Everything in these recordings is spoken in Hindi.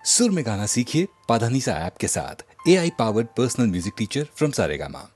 सुर में गाना सीखिए पाधानीसा ऐप के साथ। AI powered personal music teacher from Saregama.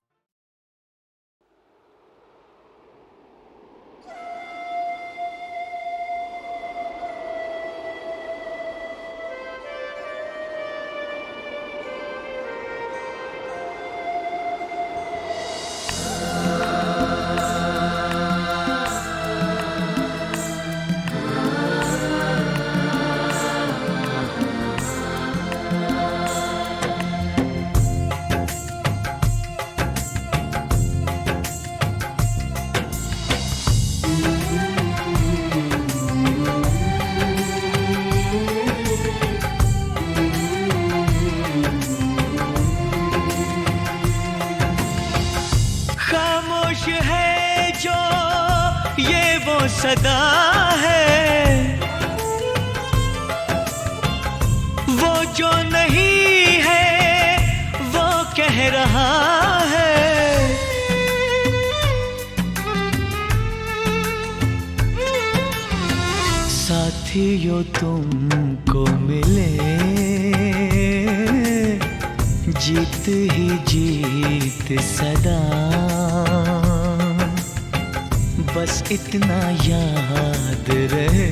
खामोश है जो ये वो सदा है, वो जो नहीं है वो कह रहा है। साथियों तुमको मिले जीत ही जीत सदा, बस इतना याद रहे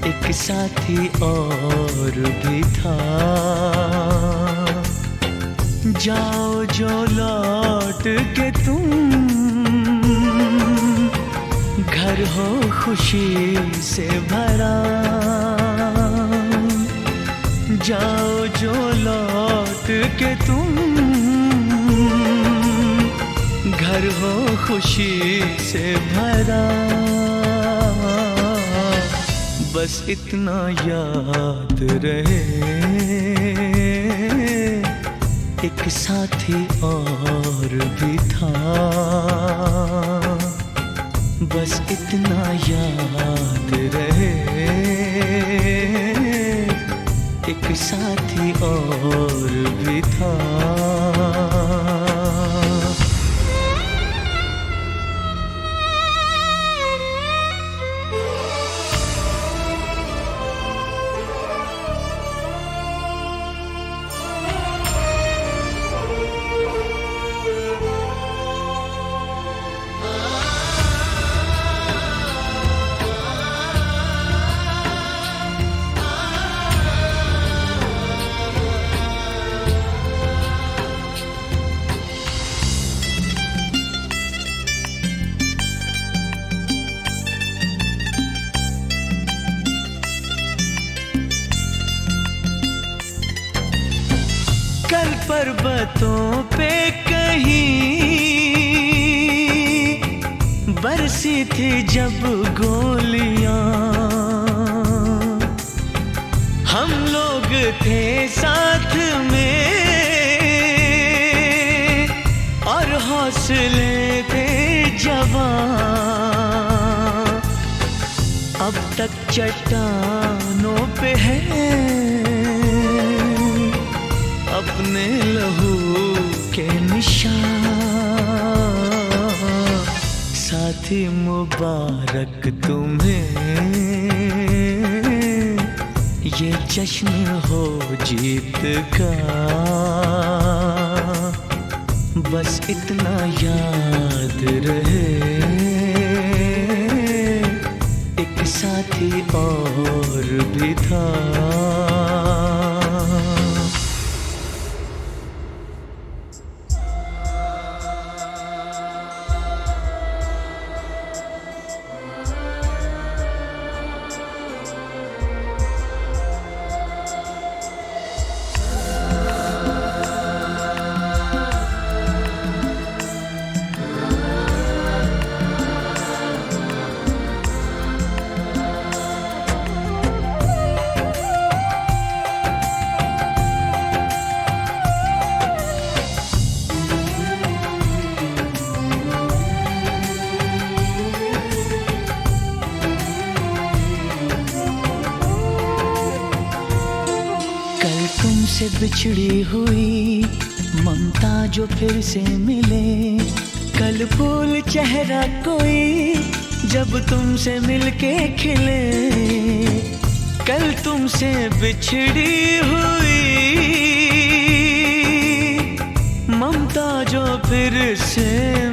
एक साथी और भी था। जाओ जो लौट के तुम, घर हो खुशी से भरा। जाओ जो लौट के तुम, घर हो खुशी से भरा। बस इतना याद रहे एक साथी और भी था। बस इतना याद रहे एक साथी और भी था। कल पर्वतों पे कहीं बरसी थी जब गोलियां, हम लोग थे साथ में और हौसले थे जवां। अब तक चट्टानों पे है अपने लहू के निशान। साथी मुबारक तुम्हें, ये जश्न हो जीत का। बस इतना याद रहे एक साथी और भी था। तुमसे बिछड़ी हुई ममता जो फिर से मिले, कल फूल चेहरा कोई जब तुमसे मिलके खिले। कल तुमसे बिछड़ी हुई ममता जो फिर से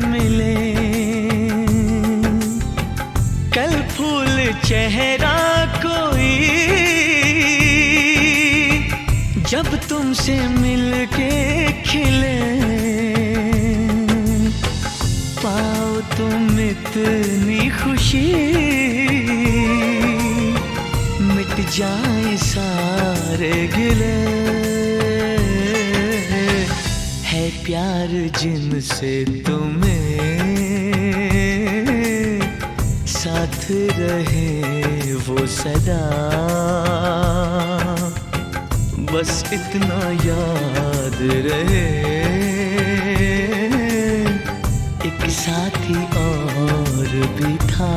मिले, कल फूल चेहरा कोई जब तुमसे मिलके खिले, पाओ तुम इतनी खुशी मिट जाए सारे गिले। है प्यार जिनसे तुम्हें साथ रहे वो सदा, बस इतना याद रहे एक साथी और भी था।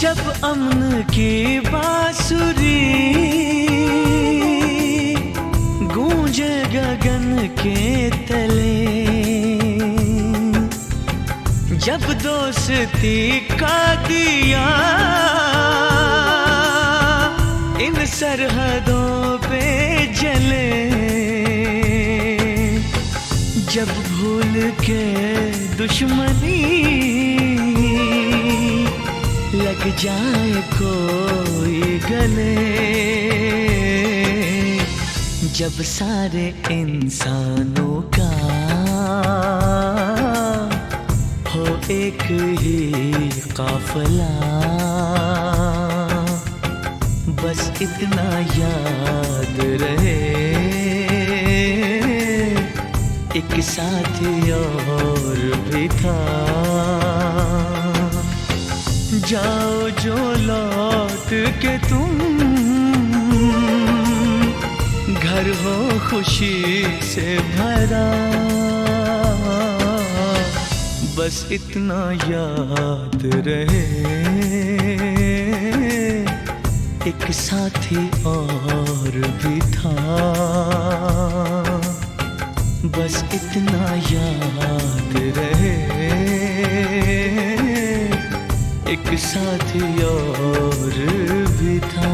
जब अमन की बांसुरी गूंजे गगन के तले, जब दोस्ती का दिया इन सरहदों पे जले, जब भूल के दुश्मनी लग जाए कोई गले, जब सारे इंसानों का हो एक ही काफिला, बस इतना याद रहे एक साथी और भी था। जाओ जो लौट के तुम घर हो खुशी से भरा, बस इतना याद रहे एक साथी और भी था, बस इतना याद रहे एक साथी और भी था।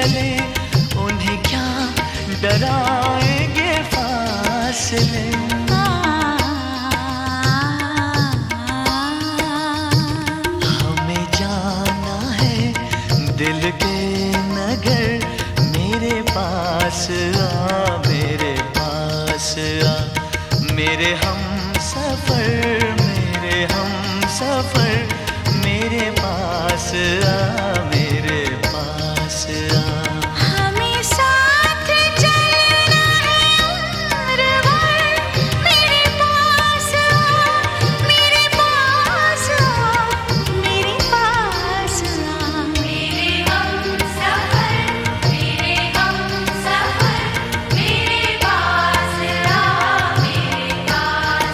चले, उन्हें क्या डराएंगे फासले। हमें जाना है दिल के नगर, मेरे पास आ, मेरे पास आ, मेरे हम सफर, मेरे हम सफर, मेरे पास आ, मेरे पास आ। हमें साथ चलना है उम्र भर, मेरे पास आ, मेरे पास आ, मेरे पास आ। मेरे हम सफर, मेरे हम सफर, मेरे पास आ, मेरे पास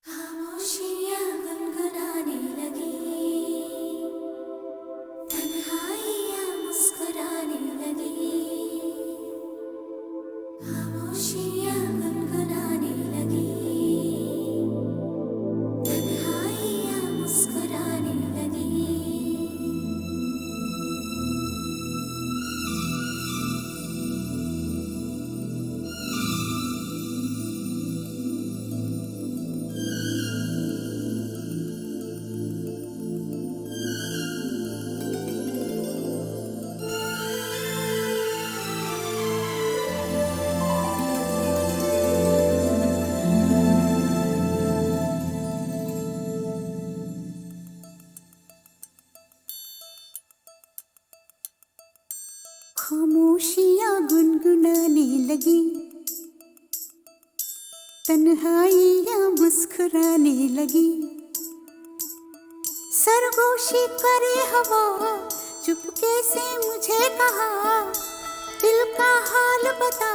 खामोशियाँ गुनगुनाने लगी, तन्हाइयाँ मुस्कुराने लगी। खामोशियाँ गुनगुनाने लगी, तन्हाइयाँ मुस्कुराने लगी। खामोशियाँ गुनगुनाने लगी, तन्हाइयाँ मुस्कुराने लगी। सरगोशी करे हवा, चुपके से मुझे कहा, दिल का हाल बता,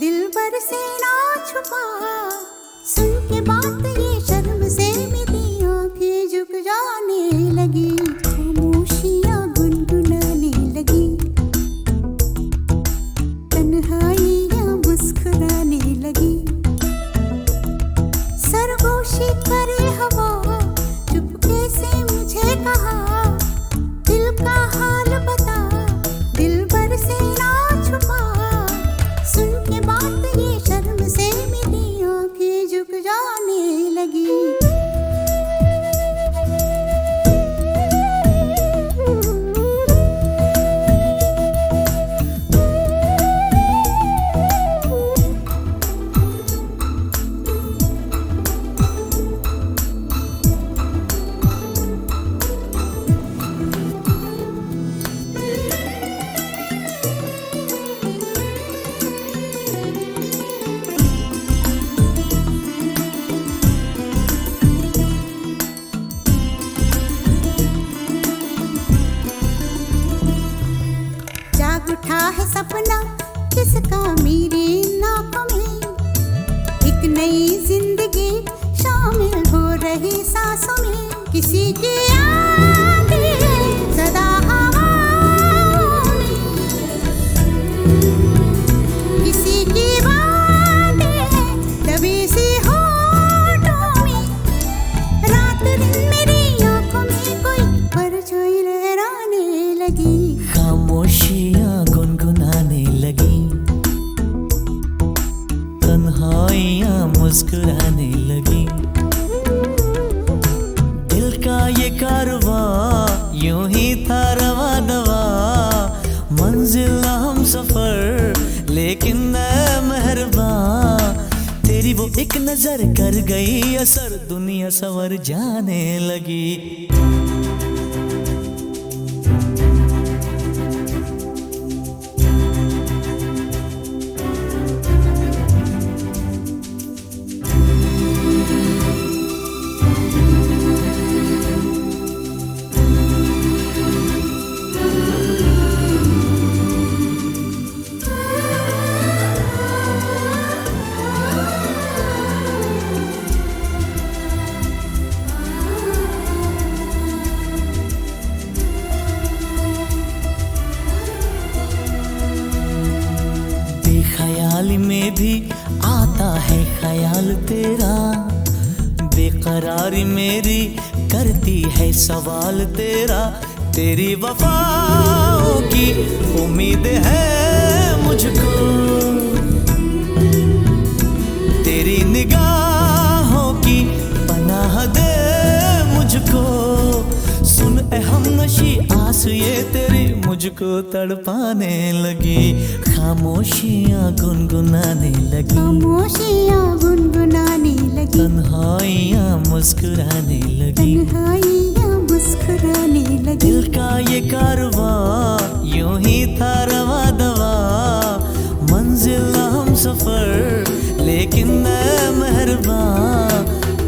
दिलबर से ना छुपा। सुन के बात ये शर्म से मेरी आंखें झुक जाने लगी। खामोशियाँ गुनगुनाने लगी, तन्हाइयाँ मुस्कुराने लगी। सरगोशी करे हवा, चुपके से मुझे कहा, दिल का हाल बता, दिलबर से ना छुपा। सुन के बात ये शर्म से मेरी आंखें झुक जाने लगी। जाग उठा है सपना किसका मेरी नाकों में, एक नई जिंदगी शामिल हो रही सांसों में। किसी की आंधी है सदा हवाओं में, किसी की बातें हैं दबी सी होठों में। रात दिन मेरी आंखों में कोई परछाई लहराने लगी। खामोशियाँ गुनगुनाने लगी, तन्हाइयाँ मुस्कुराने लगी। दिल का ये कारवां यूं ही था रवा दवा, मंजिल हम सफर लेकिन मैं मेहरबान। तेरी वो एक नजर कर गई असर, दुनिया संवर जाने लगी। बेकरारी मेरी करती है सवाल तेरा, तेरी वफाओं की उम्मीद है मुझको, तेरी निगाहों की पनाह दे मुझको। सुन ए हमनशी आस ये तेरी मुझको तड़पाने लगी, खामोशियाँ गुनगुनाने लगी, खामोशियाँ गुनगुनाने लगी, तन्हाइयाँ मुस्कुराने लगी, तन्हाइयाँ मुस्कुराने लगी। दिल का ये कारवां यूं ही था रवा दवा, मंजिल हम सफर लेकिन मैं मेहरबान,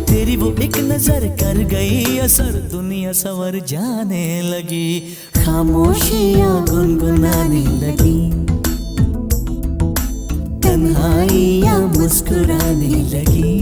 तेरी वो एक नजर कर गई असर, दुनिया सवर जाने लगी, खामोशियाँ गुनगुनाने लगी, तन्हाइयाँ मुस्कुराने लगी।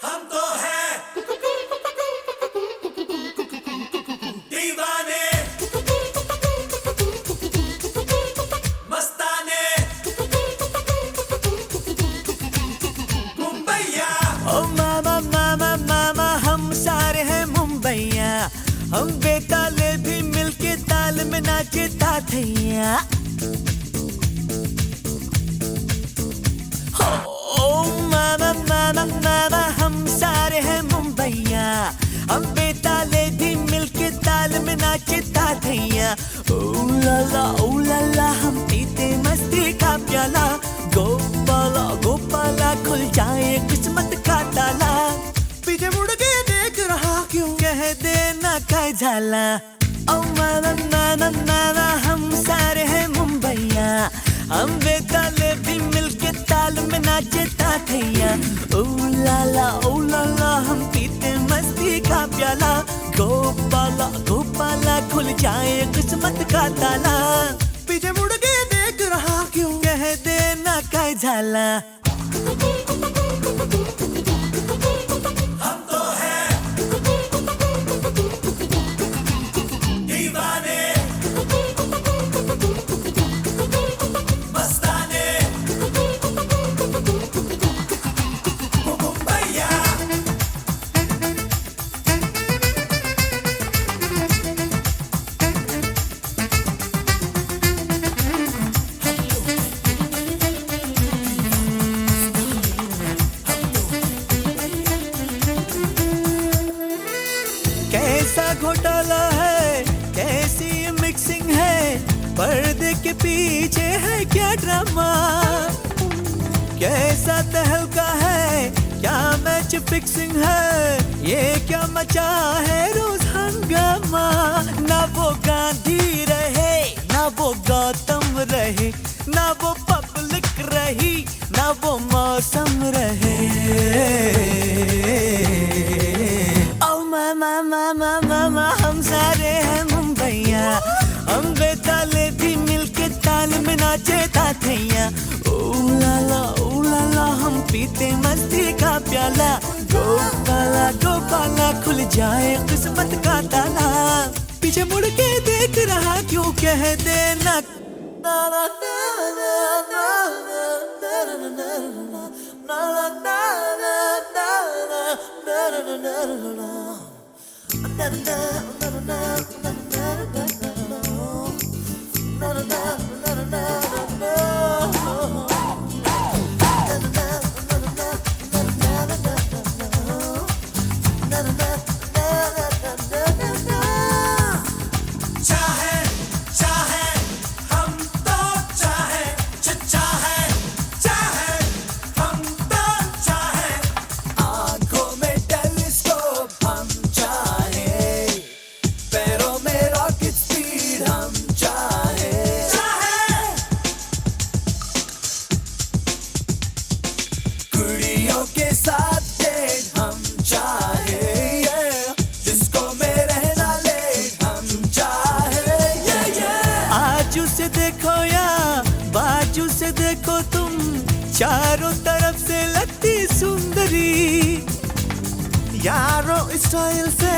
हम तो हैं दीवाने, मस्ताने, मुंबईया। ओ मामा मामा मामा हम सारे हैं मुंबईया, हम बेताले भी मिलके ताल में नाचे ताथैया। ओ मामा मामा मामा हम सारे हैं मुंबईया, हम बेताले भी मिलके ताल में नाचे ताथैया। ओ ला ला हम पीते मस्ती का प्याला, गोपाला गोपाला खुल जाए किस्मत का ताला, पीछे मुड़ के देख रहा क्यों कह देना क्या झाला। ओ मामा मामा मामा हम सारे हैं मुंबईया, हम बेताले भी मिलके ताल में नाचे ताथैया। ओ ला ला हम पीते मस्ती का प्याला, गोपाला गोपाला खुल जाए किस्मत का ताला, पीछे मुड़ के देख रहा क्यों कह देना क्या झाला। हम तो हैं दीवाने, मस्ताने, मुंबईया। कैसा घोटाला है, कैसी मिक्सिंग है, पर्दे के पीछे है क्या ड्रामा, कैसा तहलका है, क्या मैच फिक्सिंग है, ये क्या मचा है रोज हंगामा। ना वो गांधी रहे ना वो गौतम रहे, ना वो पब्लिक रही ना वो मौसम रहे। ओ मामा मामा मामा हम सारे हैं मुंबईया, हम बेताले भी मिलके ताल में नाचे ताथैया। ओ ला ला हम पीते मस्ती का प्याला, गोपाला गोपाला खुल जाए किस्मत का ताला, पीछे मुड़ के देख रहा क्यों कह देना। ना ना ना ना ना ना ना ना ना चाहे चाहे हम तो चाहे, चाहे चाहे हम तो चाहे, आंखों में टेलीस्कोप हम चाहे, पैरों में रॉकेट देखो तुम चारों तरफ से लगती सुंदरी, यारो स्टाइल से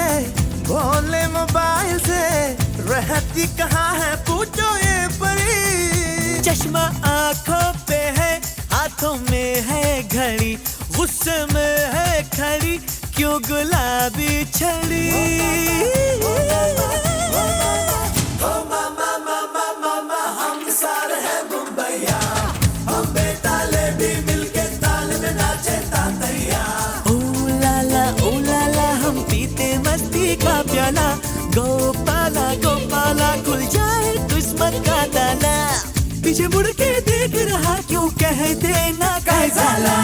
बोले मोबाइल से, रहती कहाँ है पूछो ये परी। चश्मा आंखों पे है, हाथों में है घड़ी, गुस्से में है खड़ी, क्यों गुलाबी छड़ी। हम सारे हैं मुंबईया, हम बेताले भी मिलके ताल में नाचे तातैया। ओ लाला हम पीते मस्ती का प्याला, गोपाला गोपाला खुल जाए किस्मत का ताला। पीछे मुड़ के देख रहा क्यों, कह देना कायजाला।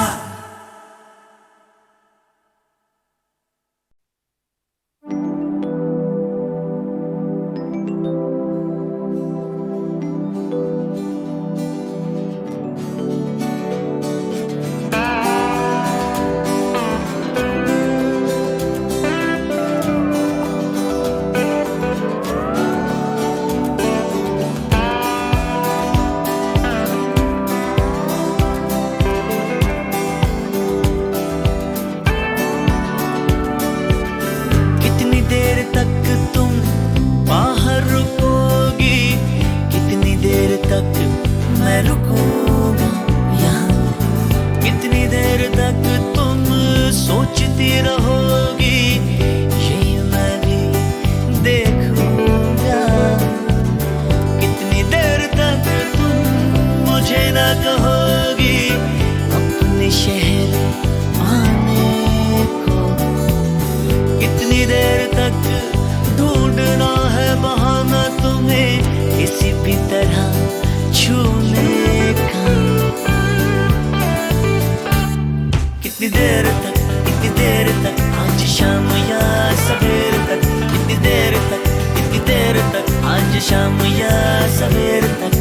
शाम या सवेर तक,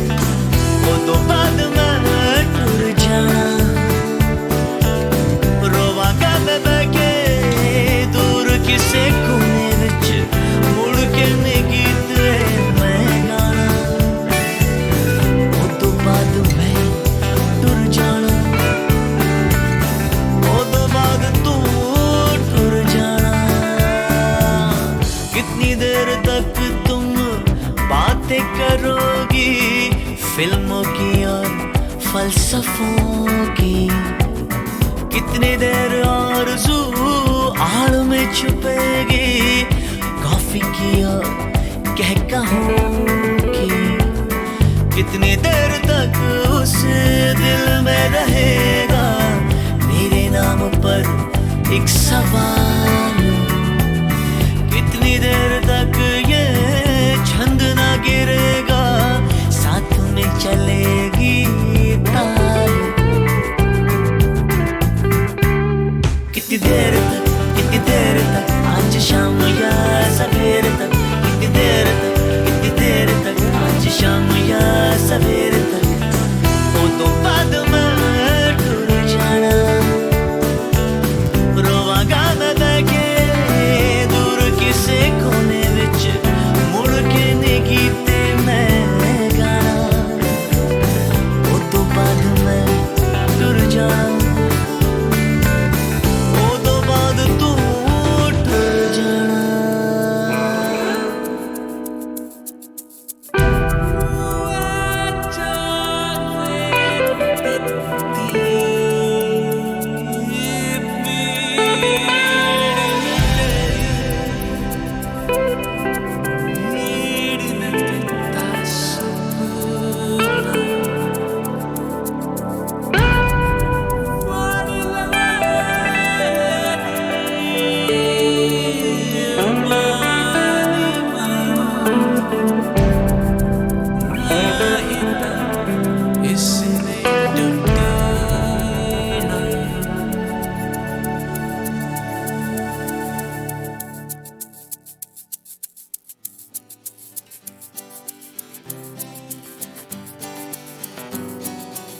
वो तो बाद में टूर जाना। रोवांगा मैं बैठे दूर किसे कोने विच, मुड़ के नहीं गीत मैं गाना। वो तो बाद में टूर जाना, वो तो बाद तू टूर जाना। कितनी देर तक तुम बातें करोगी फिल्मों की और फलसफों की, कितनी देर आरज़ू आड़ में छुपेगी कॉफी की और कहकहों की। कितनी देर तक उस दिल में रहेगा मेरे नाम पर एक सवाल। कितनी देर तक ये छंद ना गिरेगा, साथ में चलेगी ताल। कितनी देर तक आज शाम या सवेर तक, कितनी देर तक आज शाम या सवेर तक, वो तो बाद में टूर जाना। रोवांगा मैं बैठे दूर किसे कोने विच, मुड़ के नहीं गीते मैं गाना। वो तो बाद में टूर जाना, वो तो बाद तू टूर जाना।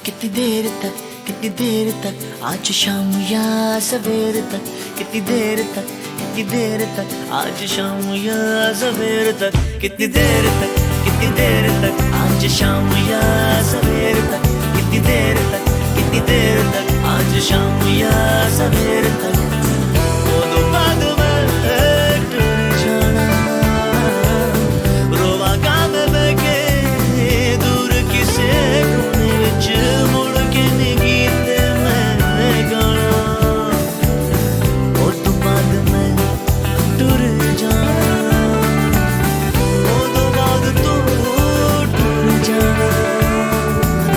कितनी देर तक आज शाम या सवेर तक, कितनी देर तक आज शाम या सवेर तक, कितनी देर तक आज शाम या सवेर तक, कितनी कितनी देर तक आज शाम या सवेर तक वो दो बाद में टूट जाना रोवा काम में के दूर किसे कोने विच मुड़ के नी गीत मैं गाना वो दो बाद में टूट जाना वो दो बाद तू टूट जाना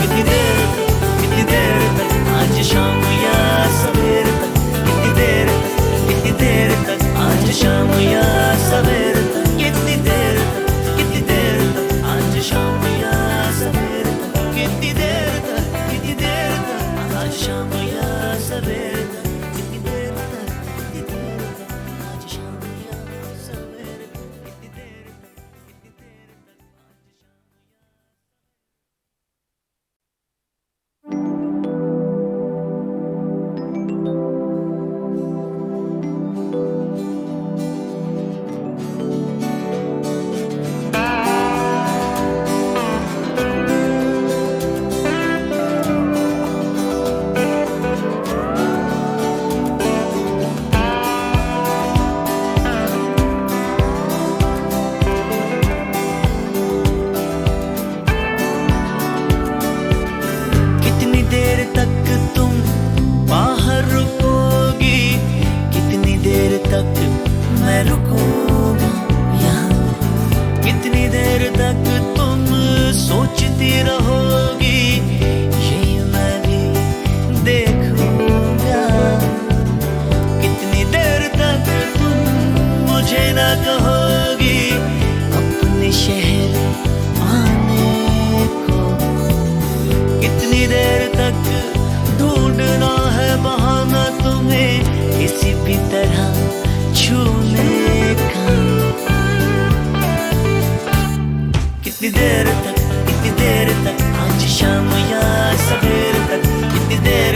कितनी देर तक आज शाम या सवेर तक कितनी देर तक आज शाम या सवेर तक कितनी देर तक आज शाम या सवेर तक कितनी देर तक आज शाम या सवेर तक कितनी देर तक आज शाम या सवेर तक कितनी देर तक कितनी देर तक तुम बाहर रुकोगी कितनी देर तक मैं रुकूंगा यहाँ कितनी देर तक तुम सोचती रहोगी यही मैं भी देखूंगा कितनी देर तक तुम मुझे ना कहोगी अपने शहर आने को कितनी देर तक ढूंढना है बहाना तुम्हें किसी भी तरह छूने का कितनी देर तक आज शाम या सवेर तक कितनी देर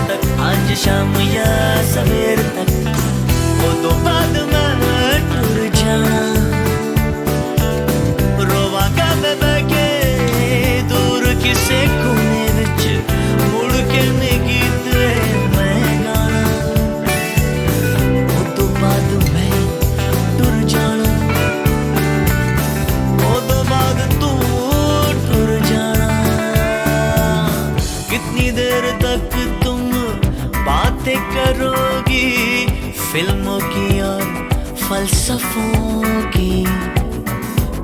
तक आज शाम या सवेर तक वो दो बाद में टूट जाना रोवा का के दूर किसे कोने विच मुड़ के नी गीत मैं गाना वो तो बाद में टुर जाना वो तो बाद तू टुर जाना कितनी देर तक तुम बातें करोगी फिल्मों की और फलसफों की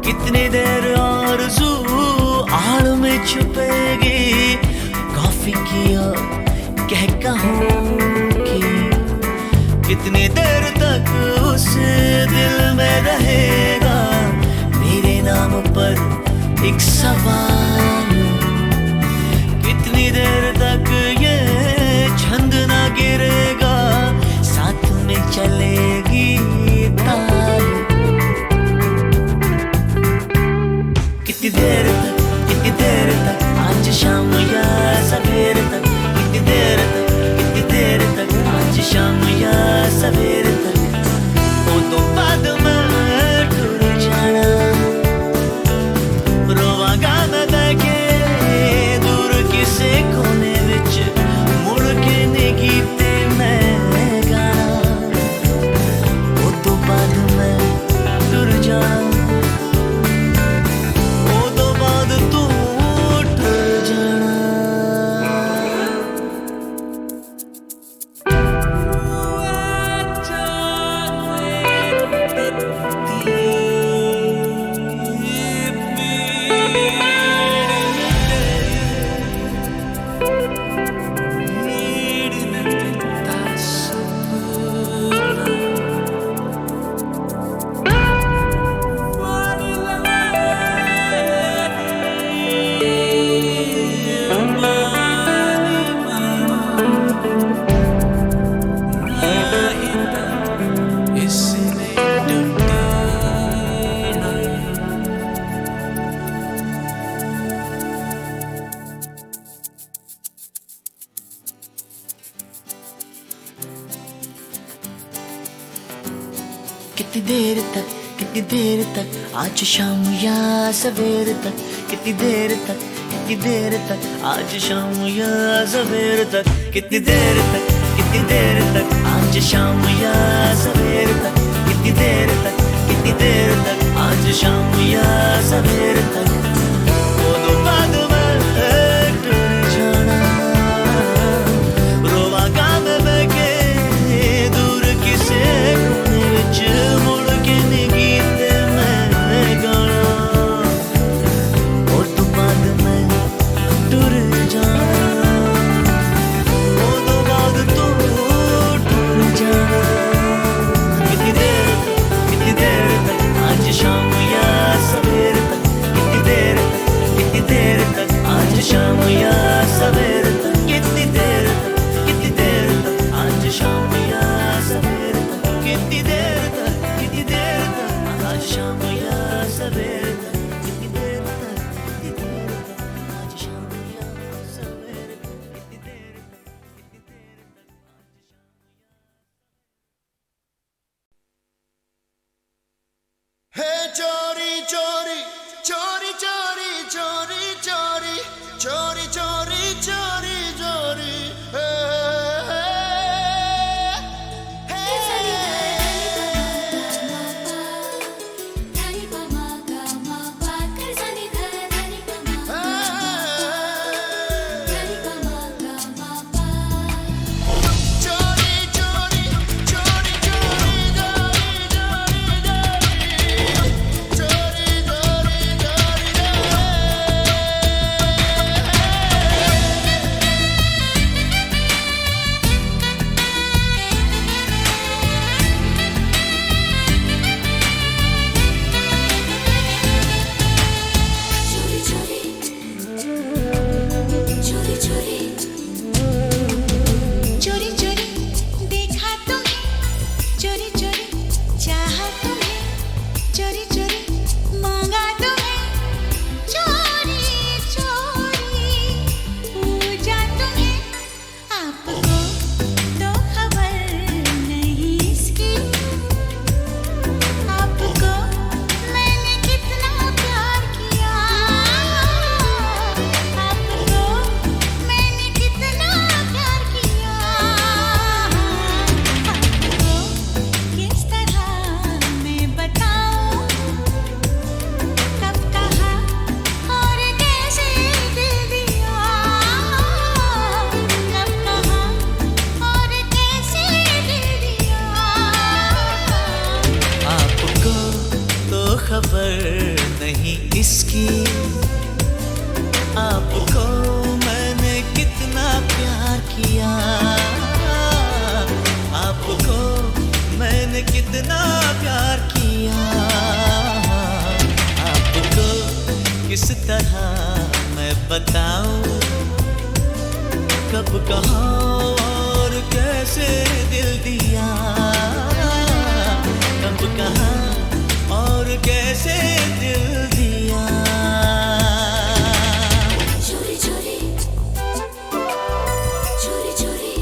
कितनी देर आरज़ू आड़ में छुपेगी कॉफी की और कहकहों की कितनी देर तक उस दिल में रहेगा मेरे नाम पर एक सवाल कितनी देर तक ये छंद ना गिरेगा साथ में चलेगी ताल कितनी देर तक आज शाम या सवेर तक कितनी देर तक आज शाम या सवेर तक वो तो बाद में टूट जाना रोवा गाना के दूर किसे कोने विच मुड़ के नी गीते मैं गाना वो तो बाद में टूट जाना कितनी देर तक आज शाम या सवेर तक कितनी देर कितनी देर तक, आज शाम या सवेर तक, कितनी देर तक, कितनी देर तक, आज शाम या सवेर तक, कितनी देर तक, कितनी देर तक, आज शाम या सवेर तक। वो तो बाद में टूट जाना, रोवा गाम बके दूर किसे कोने विच मुड़ के नी गीत मैं गाना। वो तो बाद में टूट जाना, वो तो बाद तू टूट जाना। कितनी देर तक, कितनी देर तक, आज शाम या सवेर तक, कितनी देर तक, कितनी देर तक, आज शाम या सवेर तक, कितनी देर तक, कितनी देर तक, आज शाम या सवेर तक, कितनी देर तक, कितनी देर तक, आज शाम या सवेर तक, कितनी देर तक, कितनी देर तक, आज शाम या सवेर तक, कितनी देर तक, कितनी देर तक, आज शाम। हे चोरी चोरी चोरी चोरी चोरी चोरी चोरी चोरी चोरी चोरी हे, चोरी चोरी चोरी चोरी चोरी चोरी चोरी चोरी देखा तुम्हें, चोरी चोरी चाहा तुम्हें, चोरी चोरी मांगा तुम्हें, चोरी चोरी पूजा तुम्हें। आपको तो खबर नहीं इसकी, आपको मैंने कितना प्यार किया, आपको मैंने कितना प्यार किया, आपको किस तरह मैं बताऊं, कब कहा और कैसे दिल दिया, कब कहा और कैसे दिल दिया। आपको तो खबर नहीं इसकी, आपको मैंने कितना प्यार किया, आपको मैंने कितना प्यार किया, आपको किस तरह मैं बताऊं, कब कहाँ और कैसे दिल दिया, कब कहाँ और कैसे दिल दिया। चोरी चोरी चोरी चोरी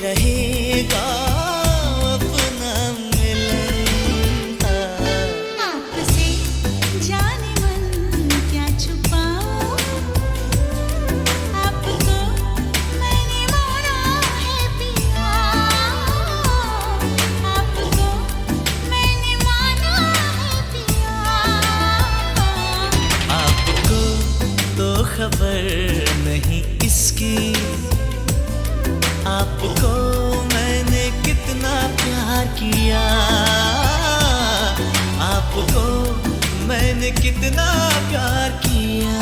रहेगा अपना मिलन। आपसे जाने मन क्या छुपाऊं, आपको मैंने माना है पिया, आपको मैंने माना है पिया। आपको तो खबर नहीं इसकी, आपको मैंने कितना प्यार किया, आपको मैंने कितना प्यार किया।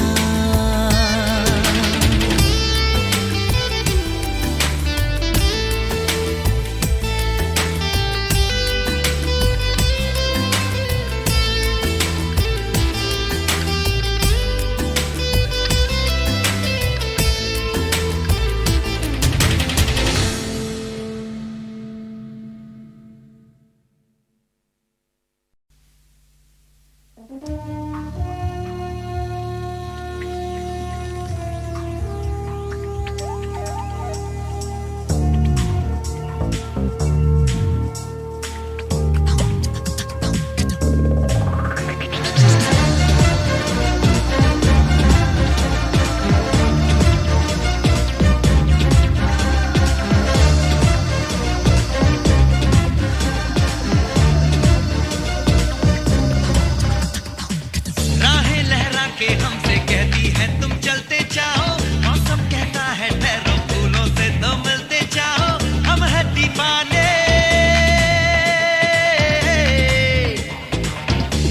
राहें लहरा के हमसे कहती है तुम चलते जाओ, मौसम कहता है ठहरो फूलों से तो मिलते जाओ। हम है दीवाने,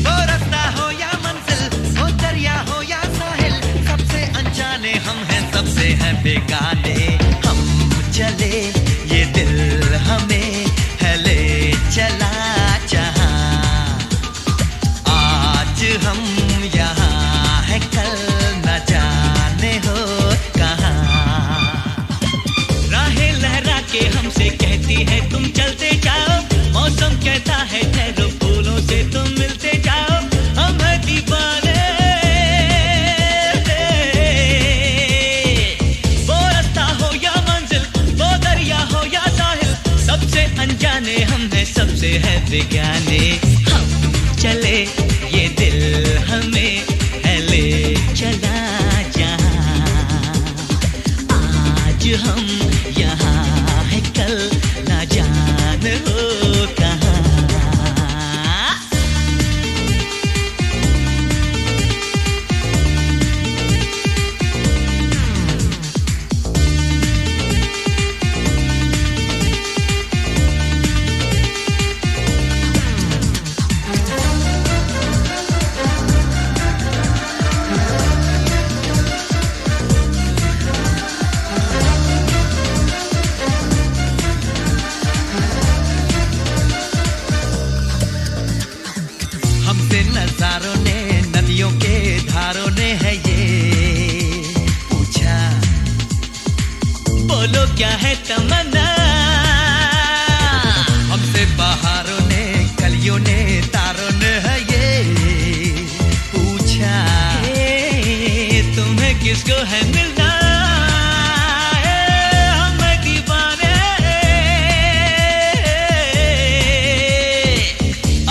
वो रास्ता हो या मंजिल, वो दरिया हो या साहिल, सबसे अनजाने हम हैं, सबसे हैं बेगाने। हम चले ये दिल हमें है ले चला जहां, आज हम यहाँ है कल न जाने हो कहाँ। राहें लहरा के हमसे कहती है तुम चलते जाओ, मौसम कहता है ठहरो फूलों से तुम मिलते जाओ। हम है दीवाने, वो रास्ता हो या मंजिल, वो दरिया हो या साहिल, सबसे अनजाने हम हैं, सबसे है बेगाने। हम चले ये दिल हमें है ले चला जहां, आज हम यहाँ है कल न जान हो कहाँ। हमसे नजारों ने, नदियों के धारों ने है ये पूछा, बोलो क्या है तमन्ना। हमसे बहारों ने, कलियों ने, तारों ने है ये पूछा, तुम्हें किसको है मिलना। हम हैं दीवाने,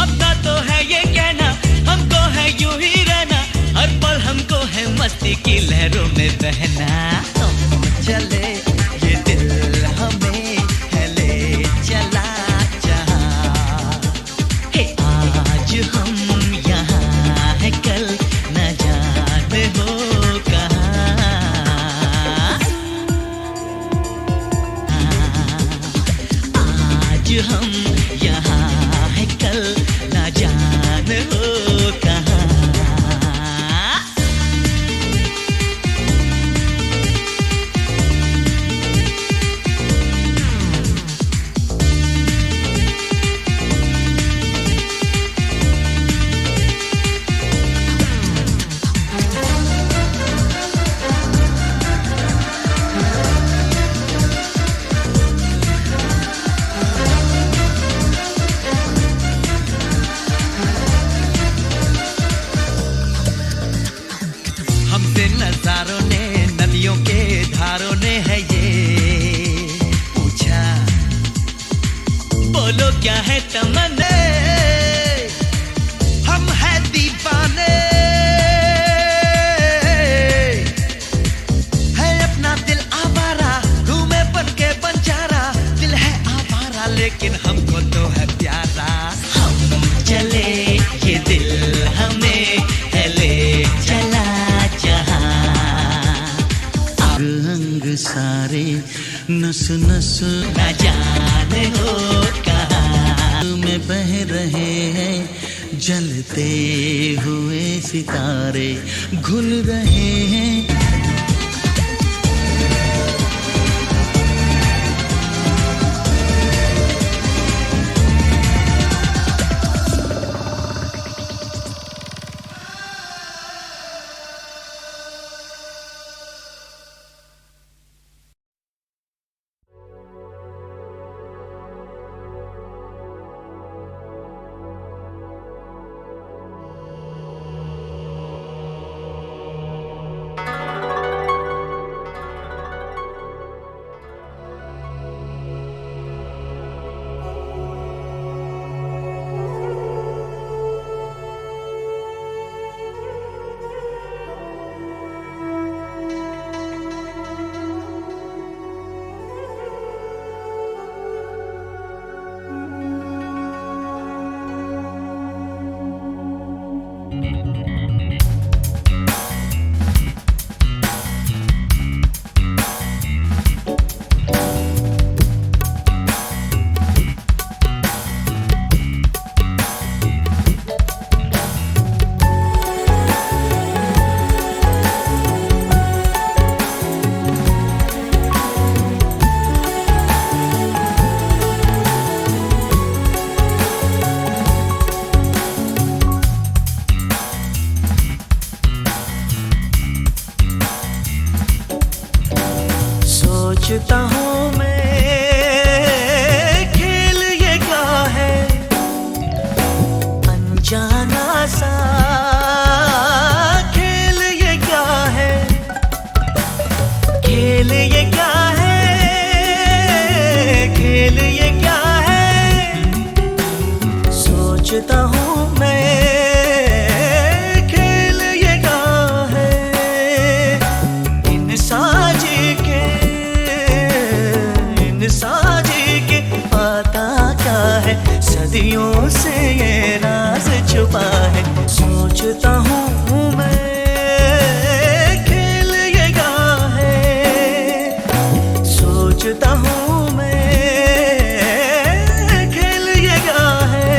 अपना तो है ये कहना, हमको है यूं ही रहना, हर पल हमको है मस्ती की लहरों में बहना। तुम चले ये दिल हमें है ले चला जहां, हे आज हम यहाँ है कल न जाने हो कहाँ। आज हम यहाँ है कल न जाने हो कहाँ। क्या है तमन्ने, हम हैं दीवाने, है अपना दिल आवारा, घूमे बन के बंजारा, दिल है आवारा लेकिन हमको तो है प्यारा। हम चले ये दिल हमें है ले चला जहां, अंग सारे नस नस न जाने हो कहाँ में बह रहे हैं जलते हुए सितारे, घुल रहे हैं। सोचता हूँ मैं खेल ये क्या है, अनजाना सा खेल ये क्या है, खेल ये क्या है, खेल ये क्या है। सोचता हूँ मैं खेल ये क्या है, इन साजी के साजी के पता क्या है, सदियों से ये राज छुपा है। सोचता हूँ मैं खेल ये क्या है, सोचता हूँ मैं खेल ये क्या है।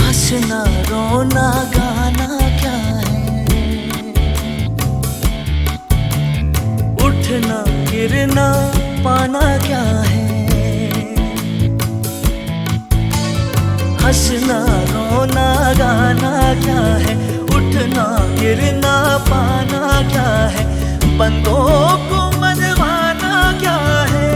हंसना रोना गाना क्या है, उठना गिरना पाना क्या है। हंसना रोना गाना क्या है, उठना गिरना पाना क्या है, बंदों को मनवाना क्या है,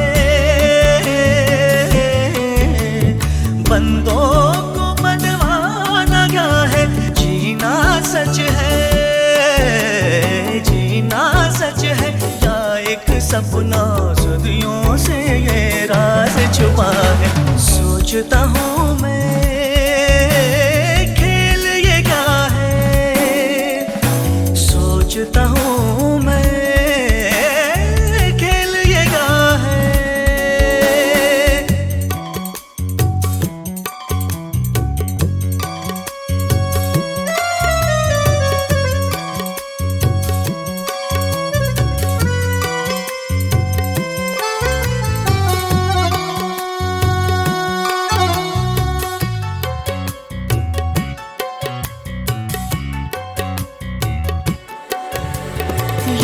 बंदों को मनवाना क्या है। जीना सच है, जीना सच है, या एक सपना सदियों से ये राज छुपा है। सोचता हूँ मैं खेल ये क्या है, सोचता हूँ मैं खेल ये क्या है।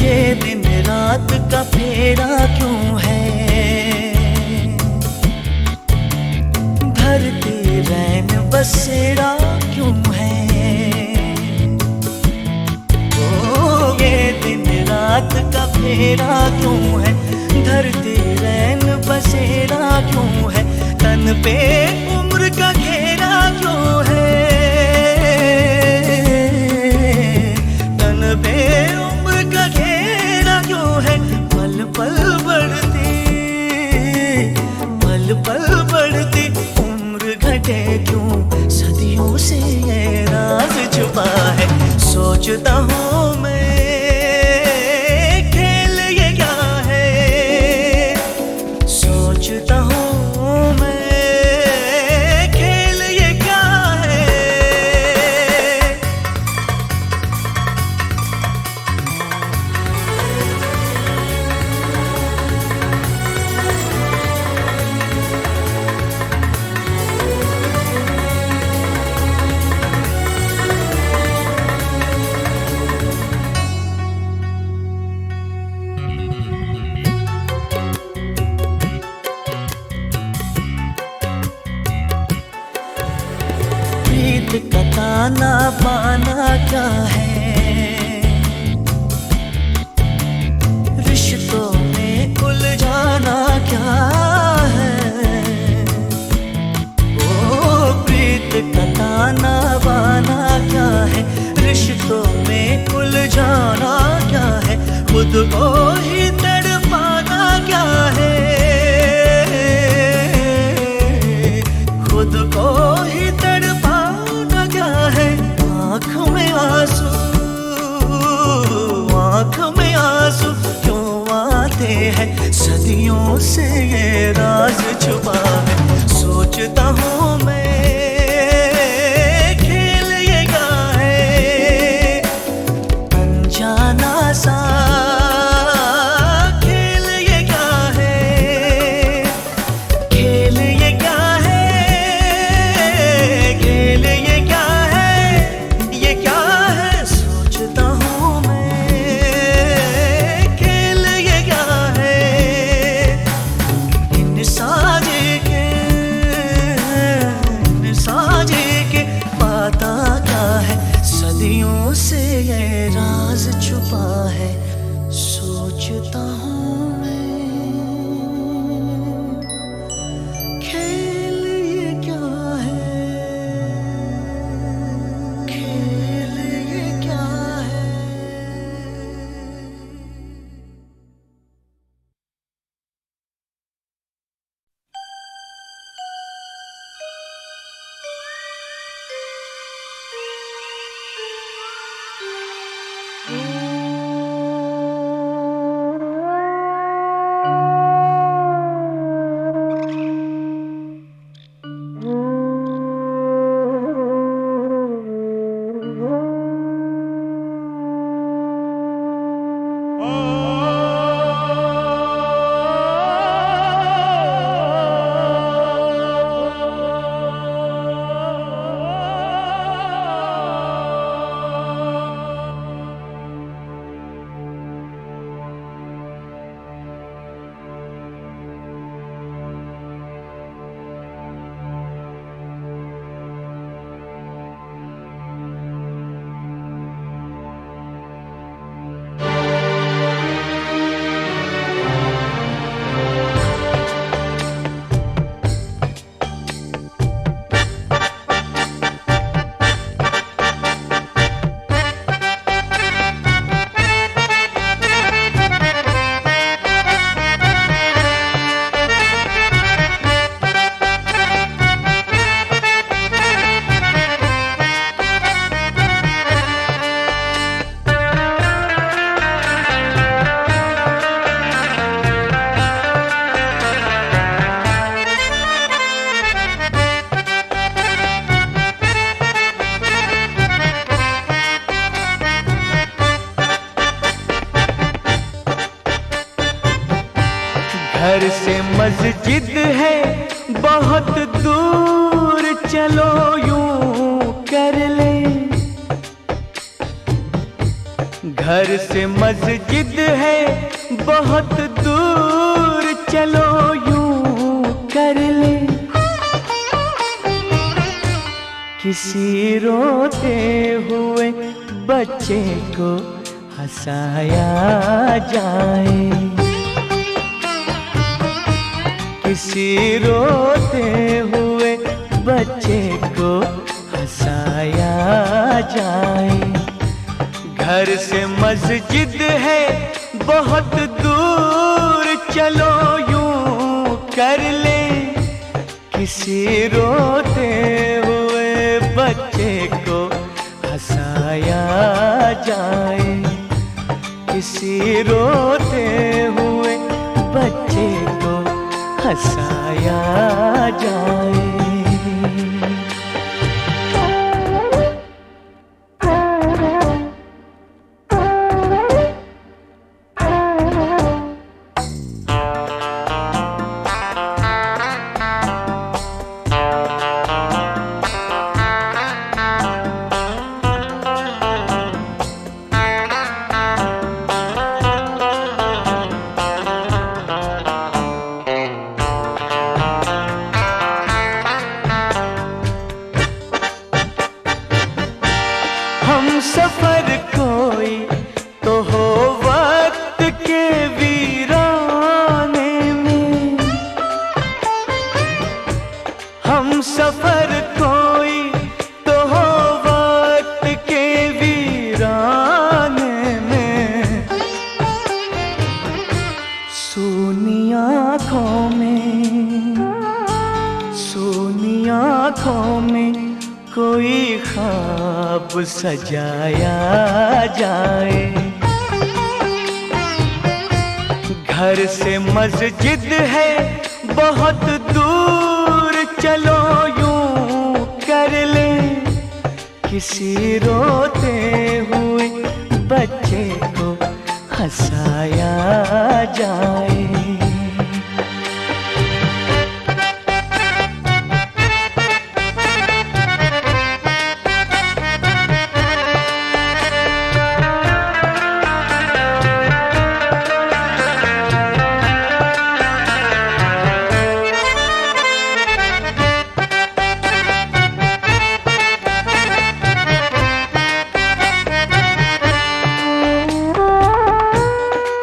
ये दिन रात का फेरा क्यों है, धरती रैन बसेरा क्यों है। ओ ये दिन रात का फेरा क्यों है, धरती रैन बसेरा क्यों है, तन पे उम्र का घेरा क्यों है, तन पे उम्र का घेरा क्यों है। पल पल बढ़ती, पल पल बढ़ती उम्र घटे क्यों, सदियों से ये राज छुपा है। सोचता हूँ मैं खेल ये क्या है, सोचता हूँ मैं खेल ये क्या है। प्रीत का ताना बाना क्या है, रिश्तों में उलझाना क्या है। ओ प्रीत का ताना बाना क्या है, रिश्तों में उलझाना क्या है, खुद को ही तड़पाना क्या है, खुद को ही तड़पाना क्या है। आँख में आंसू, आँख में आंसू क्यों आते हैं, सदियों से ये राज छुपा है। सोचता हूँ मैं खेल ये क्या है, अनजाना सा खेल ये क्या है, खेल ये क्या है, खेल ये क्या है, ये क्या है। सोचता हूँ मैं खेल ये क्या है, इन साजे के, इन साजे के पाता क्या है, सदियों से ये राज छुपा है। सोचता हूँ मैं खेल ये क्या है, खेल ये क्या है। घर से मस्जिद है बहुत दूर, चलो यूं कर ले। घर से मस्जिद है बहुत दूर, चलो यूं कर ले। किसी रोते हुए बच्चे को हंसाया जाए, किसी रोते हुए बच्चे को हंसाया जाए। घर से मस्जिद है बहुत दूर, चलो यूं कर ले। किसी रोते हुए बच्चे को हंसाया जाए, किसी रोते हुए बच्चे को हंसाया जाए। हम सफर कोई तो हो वक्त के वीराने में, हम सफर कोई तो हो वक्त के वीराने में। सूनी आँखों में, सूनी आँखों में कोई ख्वाब सजाया जाए। घर से मस्जिद है बहुत दूर, चलो यूं कर ले। किसी रोते हुए बच्चे को हंसाया जाए।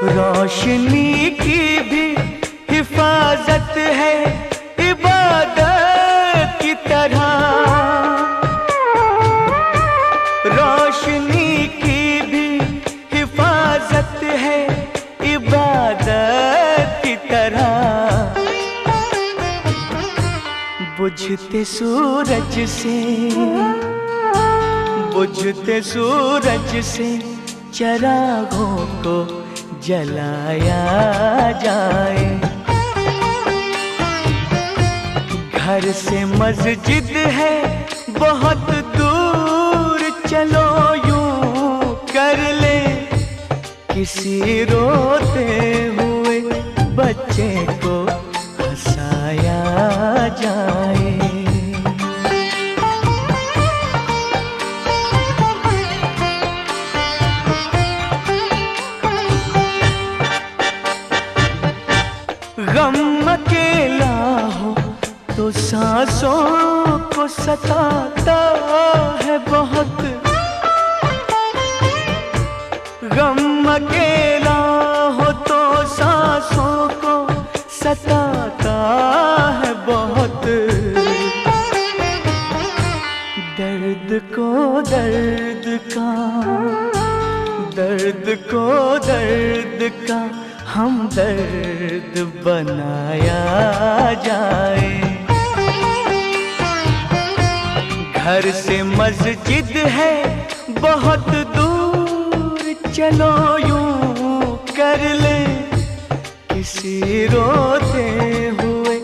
रोशनी की भी हिफाजत है इबादत की तरह, रोशनी की भी हिफाजत है इबादत की तरह। बुझते सूरज से, बुझते सूरज से चरागों को जलाया जाए। घर से मस्जिद है बहुत दूर, चलो यूं कर ले। किसी रोते हुए बच्चे को हंसाया जाए। गम अकेला हो तो सांसों को सताता है बहुत, गम अकेला हो तो सांसों को सताता है बहुत। दर्द को दर्द का, दर्द को दर्द का हमदर्द बनाया जाए। घर से मस्जिद है बहुत दूर, चलो यूं कर ले। किसी रोते हुए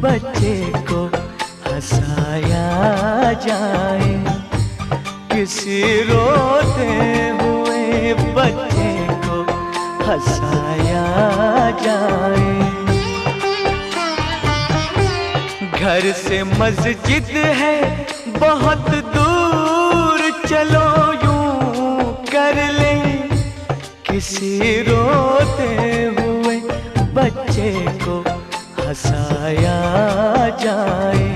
बच्चे को हंसाया जाए, किसी रोते हुए बच्चे को हंसाया जाए। घर से मस्जिद है बहुत दूर, चलो यूं कर ले। किसी रोते हुए बच्चे को हंसाया जाए।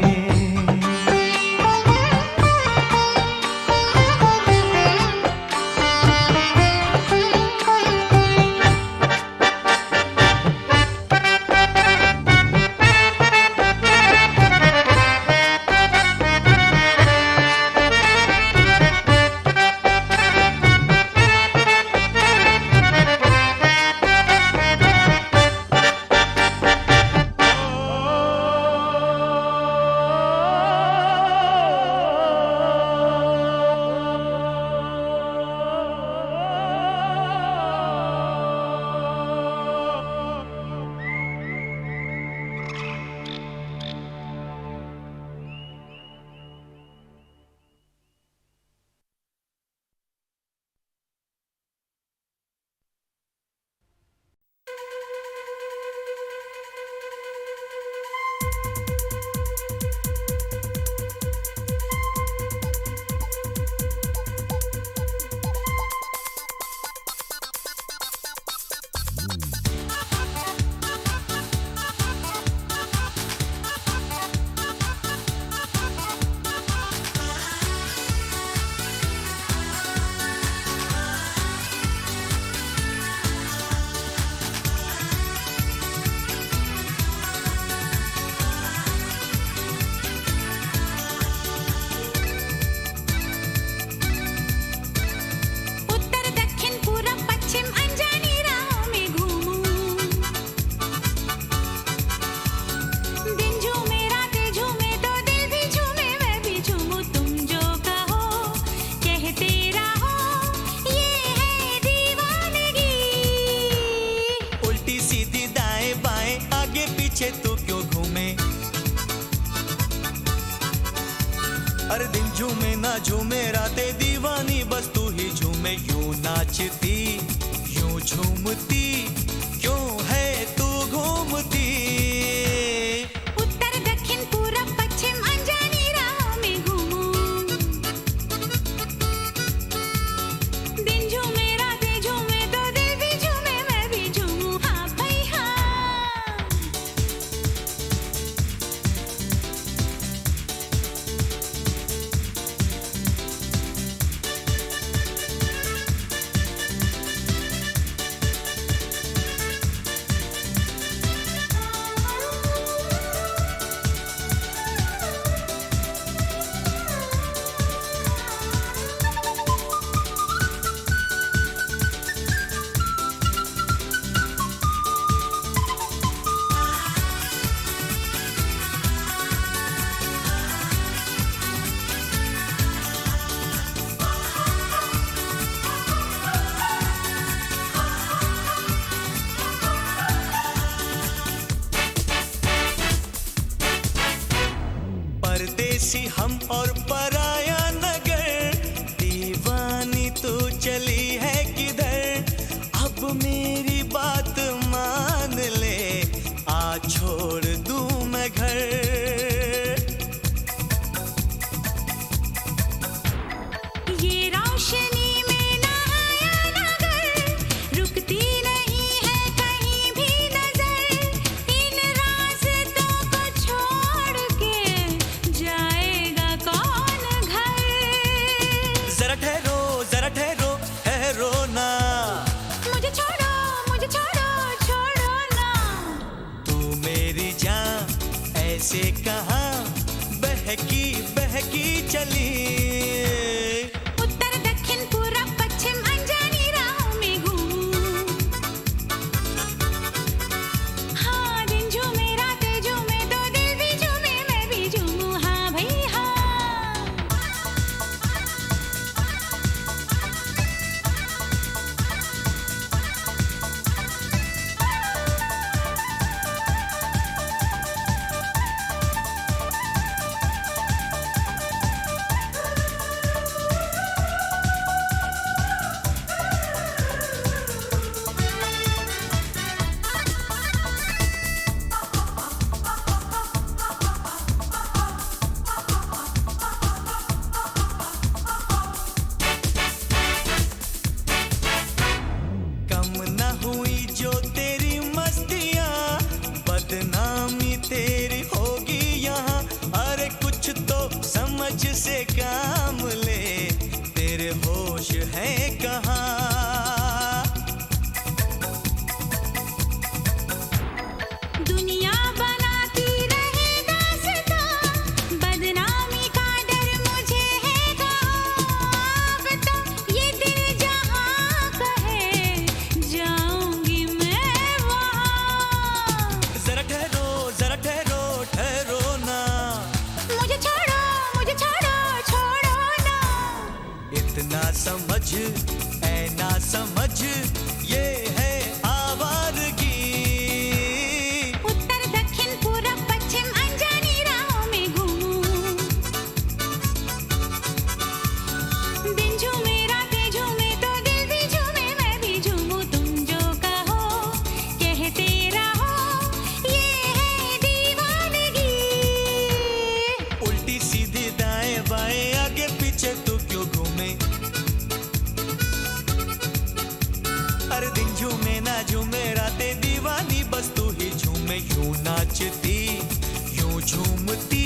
हर दिन झूमे ना झूमे रातें दीवानी बस तू ही झूमे। यूं नाचती यूं झूमती क्यों है तू घूमती। उत्तर दक्षिण पूरब पश्चिम अनजानी राहों में घूमूं। दिन झूमे रातें झूमे तो दिल भी झूमे मैं भी झूमूं। हाँ भाई हाँ। परदेसी हम और पराया नगर, दीवानी तू चली है किधर। अब मेरी बात मान ले, आ छोड़ दूं मैं घर। ये रोशनी में नहाया नगर, रुकती नहीं है कहीं भी नजर। इन रास्तों को छोड़ के जाएगा कौन घर। जरा ठहरो ठहरो ना। मुझे छोड़ो छोड़ो ना। तू मेरी जान ऐसे कहाँ बहकी बहकी चली। उत्तर दक्षिण पूरब पश्चिम अनजानी राहों में घूमूं। हाँ दिन झूमे रातें झूमे तो दिल भी झूमे मैं भी झूमूं। हाँ भाई हाँ। घूमती